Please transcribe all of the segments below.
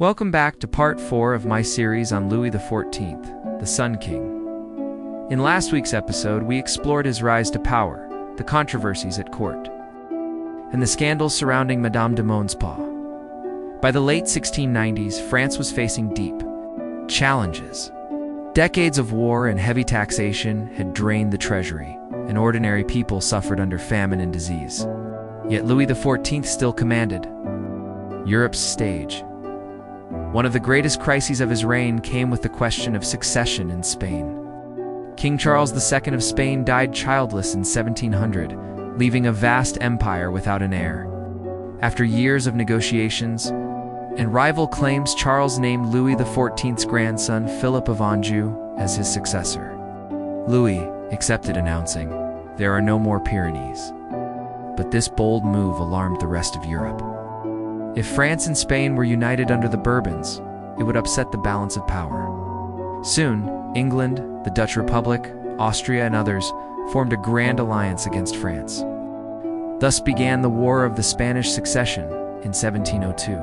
Welcome back to part 4 of my series on Louis XIV, the Sun King. In last week's episode, we explored his rise to power, the controversies at court, and the scandals surrounding Madame de Montespan. By the late 1690s, France was facing deep challenges. Decades of war and heavy taxation had drained the treasury, and ordinary people suffered under famine and disease. Yet Louis XIV still commanded Europe's stage. One of the greatest crises of his reign came with the question of succession in Spain. King Charles II of Spain died childless in 1700, leaving a vast empire without an heir. After years of negotiations and rival claims, Charles named Louis XIV's grandson, Philip of Anjou, as his successor. Louis accepted, announcing, "There are no more Pyrenees." But this bold move alarmed the rest of Europe. If France and Spain were united under the Bourbons, it would upset the balance of power. Soon, England, the Dutch Republic, Austria, and others formed a grand alliance against France. Thus began the War of the Spanish Succession in 1702.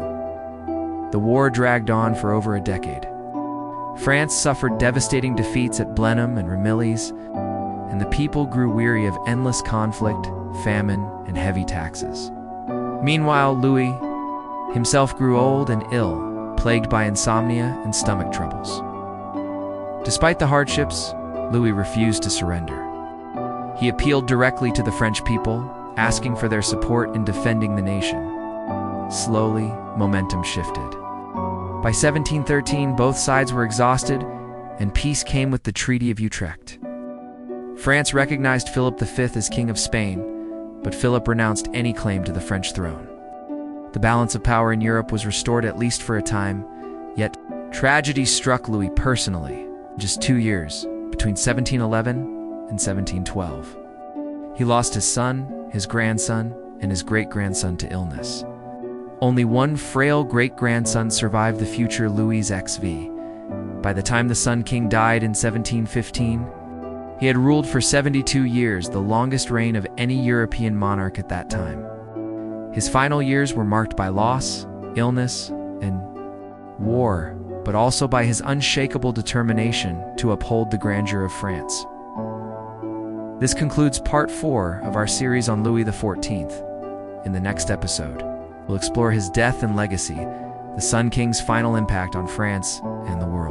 The war dragged on for over a decade. France suffered devastating defeats at Blenheim and Ramillies, and the people grew weary of endless conflict, famine, and heavy taxes. Meanwhile, Louis himself grew old and ill, plagued by insomnia and stomach troubles. Despite the hardships, Louis refused to surrender. He appealed directly to the French people, asking for their support in defending the nation. Slowly, momentum shifted. By 1713, both sides were exhausted, and peace came with the Treaty of Utrecht. France recognized Philip V as King of Spain, but Philip renounced any claim to the French throne. The balance of power in Europe was restored at least for a time, yet tragedy struck Louis personally, just 2 years, between 1711 and 1712. He lost his son, his grandson, and his great-grandson to illness. Only one frail great-grandson survived the future Louis XIV. By the time the Sun King died in 1715, he had ruled for 72 years, the longest reign of any European monarch at that time. His final years were marked by loss, illness, and war, but also by his unshakable determination to uphold the grandeur of France. This concludes part 4 of our series on Louis XIV. In the next episode, we'll explore his death and legacy, the Sun King's final impact on France and the world.